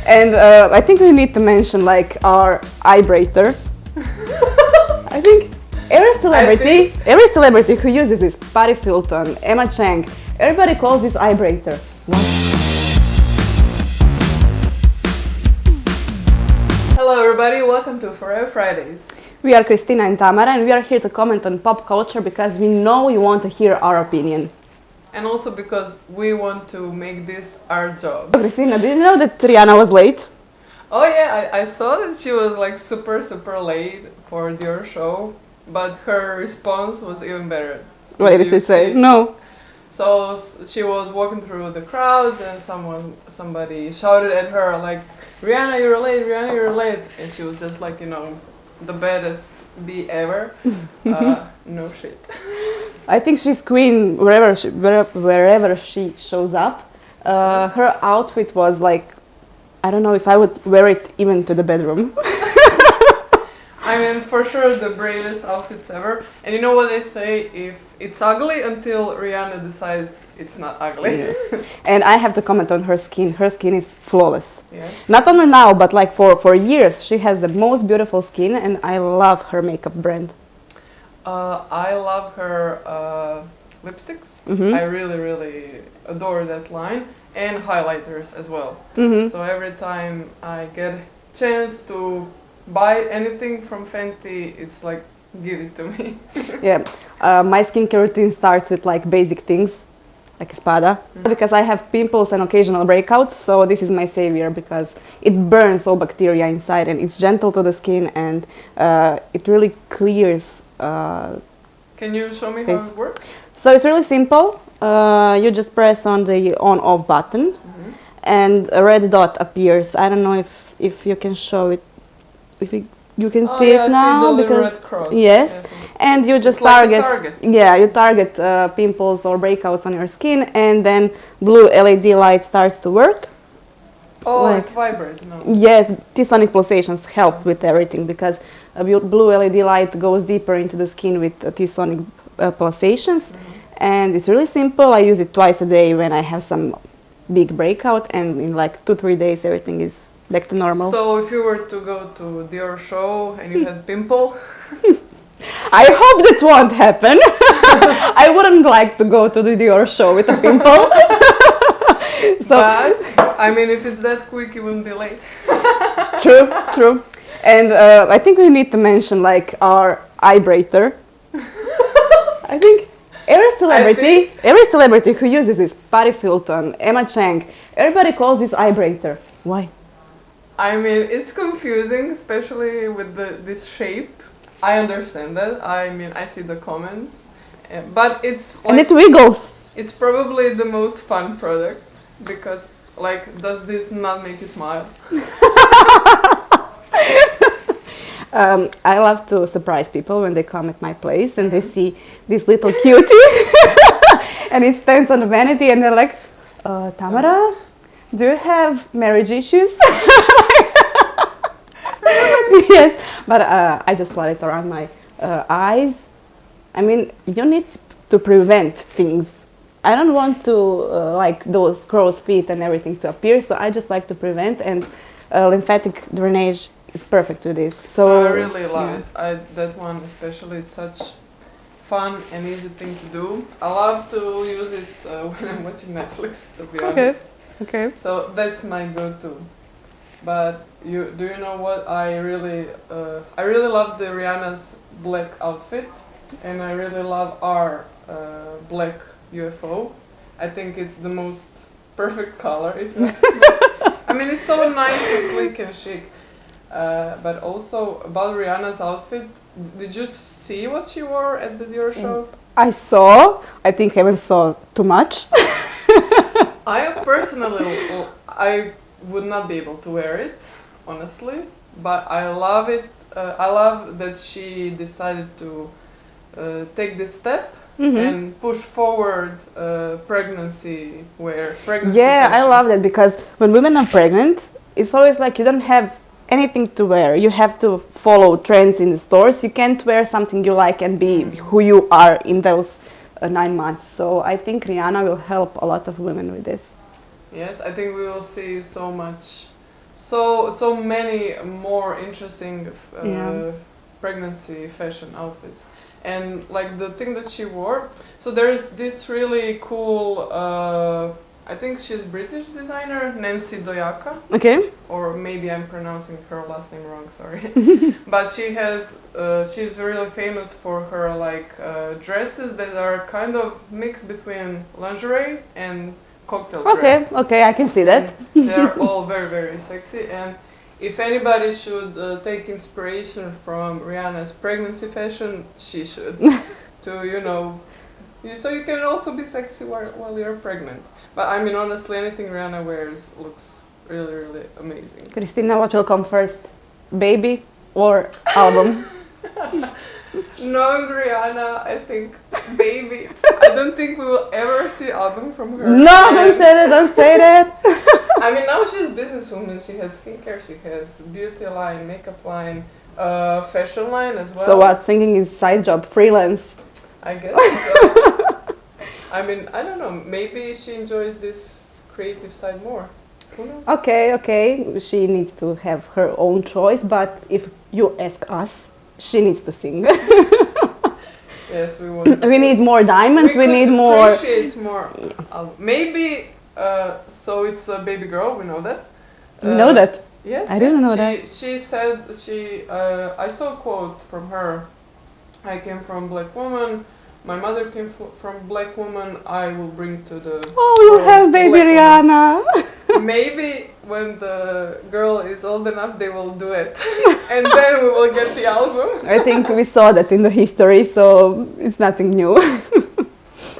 And I think we need to mention like our vibrator. I think every celebrity who uses this, Paris Hilton, Emma Chang, everybody calls this vibrator. Hello everybody, welcome to FOREO Fridays. We are Kristina and Tamara, and we are here to comment on pop culture because we know you want to hear our opinion. And also because we want to make this our job. Kristina, did you know that Rihanna was late? Oh yeah, I saw that she was like super late for your show, but her response was even better. What did she say? No. So she was walking through the crowds and somebody shouted at her like, Rihanna, you're late, Rihanna, you're late. And she was just like, the baddest bee ever. No shit. I think she's queen wherever she shows up. Her outfit was like, I don't know if I would wear it even to the bedroom. I mean, for sure the bravest outfits ever. And you know what they say, if it's ugly until Rihanna decides it's not ugly. Yes. And I have to comment on her skin. Her skin is flawless. Yes. Not only now, but like for years. She has the most beautiful skin, and I love her makeup brand. I love her lipsticks. Mm-hmm. I really adore that line. And highlighters as well. Mm-hmm. So every time I get a chance to buy anything from Fenty, it's like, give it to me. Yeah, my skincare routine starts with like basic things, like espada. Mm-hmm. Because I have pimples and occasional breakouts, so this is my savior because it burns all bacteria inside and it's gentle to the skin and it really clears. Can you show me how it works? So it's really simple. You just press on the on-off button, mm-hmm. and a red dot appears. I don't know if you can show it, if you can see it now, see the because red cross. Yes, and you just target. You target pimples or breakouts on your skin, and then blue LED light starts to work. Oh, like, it vibrates now. Yes, T-sonic pulsations help with everything because a blue LED light goes deeper into the skin with T-sonic pulsations. Mm-hmm. And it's really simple. I use it twice a day when I have some big breakout, and in like 2-3 days everything is back to normal. So if you were to go to your show and you had pimple, I hope that won't happen. I wouldn't like to go to the Dior show with a pimple. But I mean, if it's that quick, you wouldn't be late. True. And I think we need to mention like our vibrator. I think every celebrity who uses this, Paris Hilton, Emma Chang, everybody calls this vibrator. Why? I mean, it's confusing, especially with this shape. I understand that. I mean, I see the comments, but it's like, and it wiggles. It's probably the most fun product because, like, does this not make you smile? I love to surprise people when they come at my place and they see this little cutie and it stands on the vanity and they're like, Tamara, do you have marriage issues? Yes, but I just let it around my eyes. I mean, you need to prevent things. I don't want to like those crow's feet and everything to appear, so I just like to prevent, and lymphatic drainage is perfect with this. So I really love it. That one especially, it's such fun and easy thing to do. I love to use it when I'm watching Netflix, to be honest. Okay. So that's my go-to. But do you know what I really love the Rihanna's black outfit, and I really love our black UFO. I think it's the most perfect color, if you ask me. I mean, it's so nice and sleek and chic. But also about Rihanna's outfit, did you see what she wore at the Dior show? I saw. I think I even saw too much. I personally, I would not be able to wear it, honestly. But I love it. I love that she decided to take this step. Mm-hmm. And push forward pregnancy wear. Yeah, fashion. I love that because when women are pregnant, it's always like you don't have anything to wear. You have to follow trends in the stores. You can't wear something you like and be who you are in those 9 months. So I think Rihanna will help a lot of women with this. Yes, I think we will see so much so many more interesting Yeah. pregnancy fashion outfits. And like the thing that she wore, so there is this really cool, I think she's British designer, Nancy Doyaka, Okay. or maybe I'm pronouncing her last name wrong, sorry. But she has, she's really famous for her like dresses that are kind of mixed between lingerie and cocktail dress. Okay, I can see that. And they're all very, very sexy. And if anybody should take inspiration from Rihanna's pregnancy fashion, she should. To, you know, so you can also be sexy while you're pregnant. But I mean, honestly, anything Rihanna wears looks really, really amazing. Kristina, what will come first? Baby or album? Knowing Rihanna, I think baby. I don't think we will ever see album from her. No, don't say that, don't say that. I mean, now she's a businesswoman. She has skincare, she has beauty line, makeup line, fashion line as well. So what, singing is side job, freelance? I guess so. I mean, I don't know. Maybe she enjoys this creative side more. Who knows? Okay, she needs to have her own choice, but if you ask us, she needs to sing. Yes, we want. We need more diamonds, we need more... appreciate more. Maybe, so it's a baby girl, we know that. You know that? Yes, I didn't know she, that. She said, I saw a quote from her. I came from black woman, my mother came from black woman, I will bring to the Oh, you world have baby black woman. Rihanna. Maybe when the girl is old enough, they will do it. And then we will get the album. I think we saw that in the history, so it's nothing new.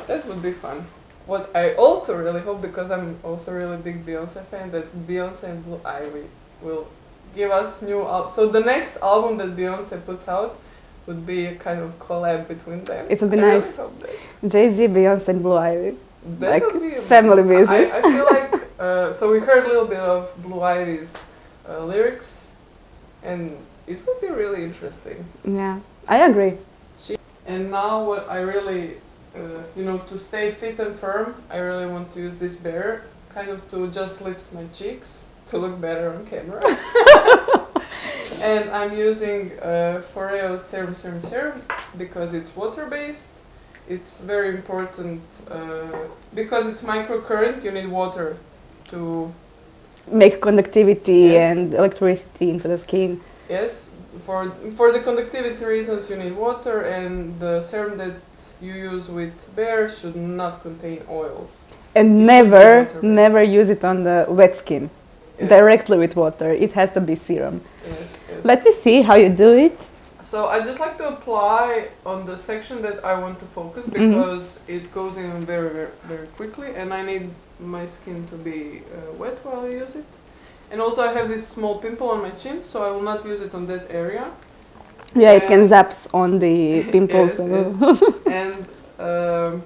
That would be fun. What I also really hope, because I'm also really big Beyonce fan, that Beyonce and Blue Ivy will give us new album. So the next album that Beyonce puts out would be a kind of collab between them. It would be I nice. Really hope that. Jay-Z, Beyonce and Blue Ivy. That Like would be amazing. family business. I feel like, so we heard a little bit of Blue Ivy's lyrics, and it would be really interesting. Yeah, I agree. And now what I really, you know, to stay fit and firm, I really want to use this bear, kind of to just lift my cheeks, to look better on camera. And I'm using FOREO Serum because it's water-based. It's very important because it's microcurrent, you need water to... Make conductivity Yes. and electricity into the skin. Yes, for the conductivity reasons you need water, and the serum that you use with bear should not contain oils. And It should be never, water-based. never use it on the wet skin. Yes. Directly with water. It has to be serum. Yes. Let me see how you do it. So I just like to apply on the section that I want to focus because it goes in very, very, very quickly, and I need my skin to be wet while I use it. And also I have this small pimple on my chin, so I will not use it on that area. Yeah, it can zaps on the pimples. Yes, yes. And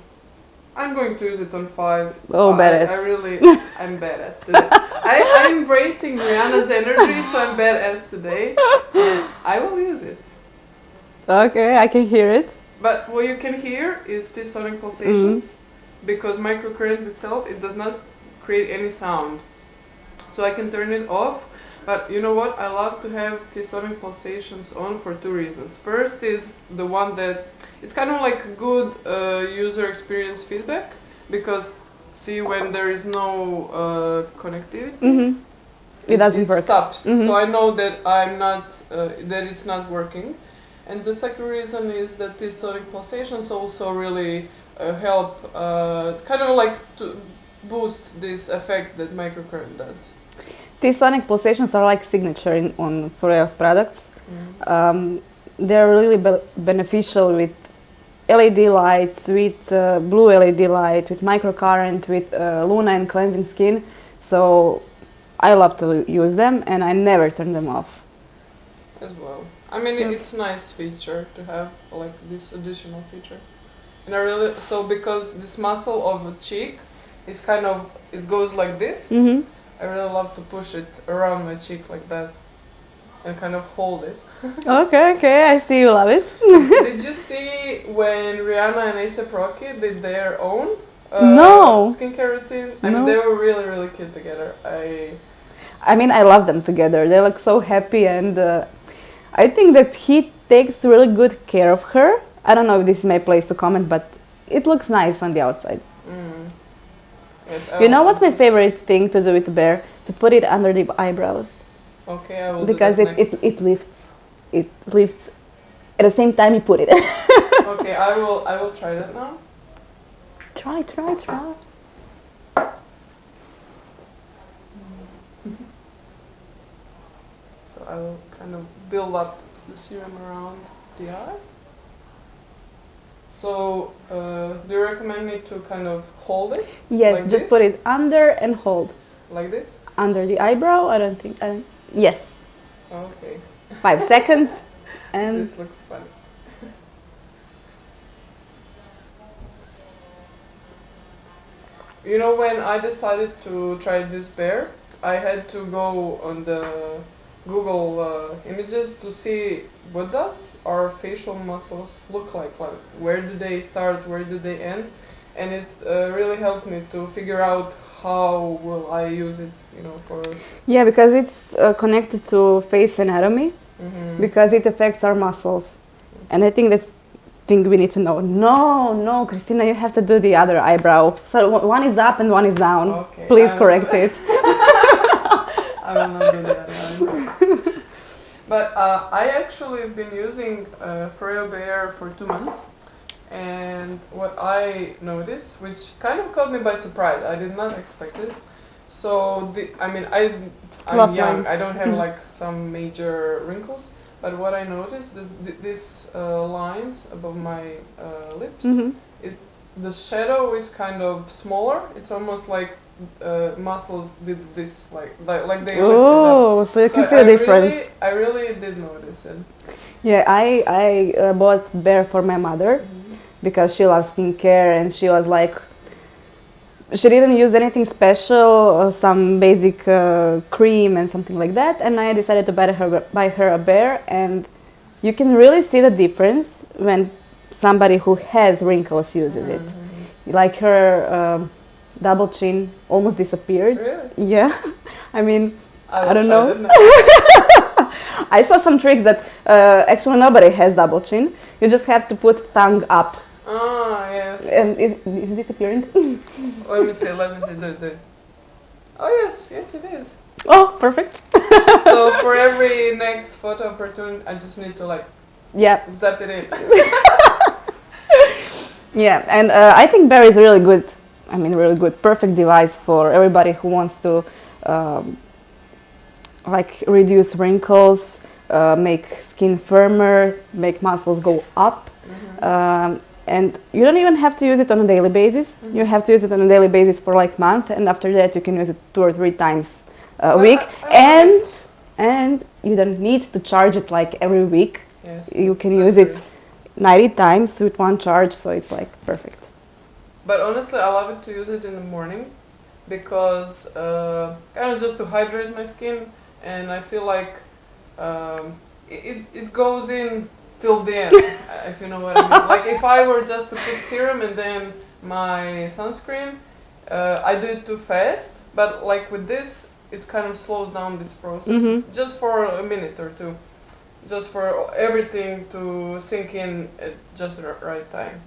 I'm going to use it on 5. Oh, badass. I'm badass today. I'm embracing Rihanna's energy, so I'm badass today. And I will use it. Okay, I can hear it. But what you can hear is T-sonic pulsations, because microcurrent itself, it does not create any sound. So I can turn it off, but you know what? I love to have T-sonic pulsations on for 2 reasons. First is the one that, it's kind of like good user experience feedback, because see, when there is no connectivity, It doesn't work. stops. So I know that I'm not, that it's not working. And the second reason is that these sonic pulsations also really help, kind of like to boost this effect that microcurrent does. These sonic pulsations are like signature on FOREO's products. They're really beneficial with LED lights, with blue LED light, with microcurrent, with Luna and cleansing skin. So I love to use them, and I never turn them off. As well. I mean, it's a nice feature to have, like this additional feature. And I really, so because this muscle of a cheek is kind of, it goes like this, I really love to push it around my cheek like that and kind of hold it. Okay, I see you love it. Did you see when Rihanna and A$AP Rocky did their own No. skincare routine? I No. mean, they were really, really cute together. I mean, I love them together. They look so happy, and I think that he takes really good care of her. I don't know if this is my place to comment, but it looks nice on the outside. Yes, You know what's my favorite thing to do with the bear? To put it under the eyebrows. Okay, I will Because do that next. it lifts. It lifts. At the same time you put it. Okay, I will try that now. Try. So I will kind of build up the serum around the eye. So, do you recommend me to kind of hold it? Yes, Like just this? put it under and hold. Like this? Under the eyebrow, I don't think. Yes, Okay. 5 seconds. And This looks funny. You know, when I decided to try this bear, I had to go on the Google images to see what does our facial muscles look like. Like, where do they start, where do they end? And it really helped me to figure out how will I use it, you know, for... yeah, because it's connected to face anatomy, because it affects our muscles. And I think that's thing we need to know. No, Kristina, you have to do the other eyebrow. So one is up and one is down. Okay, Please correct it. I will not do that. But I actually have been using FOREO Bear for 2 months, and what I noticed, which kind of caught me by surprise, I did not expect it. So I'm Love young. lines. I don't have like some major wrinkles, but what I noticed, these lines above my lips, the shadow is kind of smaller. It's almost like muscles did this, like they lifted up. Oh, so you can see the difference. I really did notice it. Yeah, I bought bear for my mother because she loves skincare, and she was like, she didn't use anything special, some basic cream and something like that, and I decided to buy her a bear, and you can really see the difference when somebody who has wrinkles uses it. Like her double chin almost disappeared. Really? Yeah, I mean, I don't try know. that now. I saw some tricks that actually nobody has double chin. You just have to put tongue up. Ah, yes. And is it disappearing? Let me see, do it. Oh, yes, it is. Oh, perfect. So for every next photo opportunity, I just need to like Yeah, zap it in. yeah, and I think Bear is really good. I mean, really good, perfect device for everybody who wants to like reduce wrinkles, make skin firmer, make muscles go up. And you don't even have to use it on a daily basis. You have to use it on a daily basis for like a month, and after that you can use it 2 or 3 times a week. And you don't need to charge it like every week. Yes, You can use it 90 times with one charge, so it's like perfect. But honestly, I love it to use it in the morning because kind of just to hydrate my skin, and I feel like it goes in till the end, if you know what I mean. Like if I were just to put serum and then my sunscreen, I do it too fast. But like with this, it kind of slows down this process just for a minute or 2, just for everything to sink in at just the right time.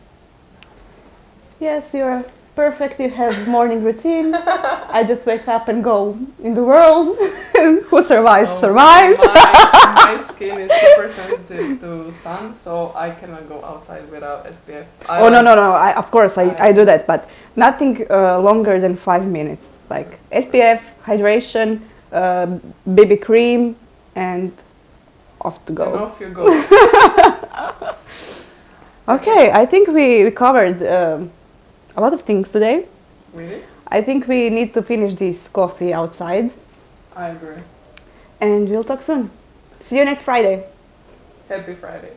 Yes, you're perfect. You have morning routine. I just wake up and go in the world. Who survives, survives. My skin is super sensitive to sun, so I cannot go outside without SPF. No. Of course, I do that, but nothing longer than 5 minutes. Like SPF, hydration, BB cream, and off to go. And off you go. Okay, I think we covered a lot of things today. Really? I think we need to finish this coffee outside, I agree. and we'll talk soon. See you next Friday. Happy Friday.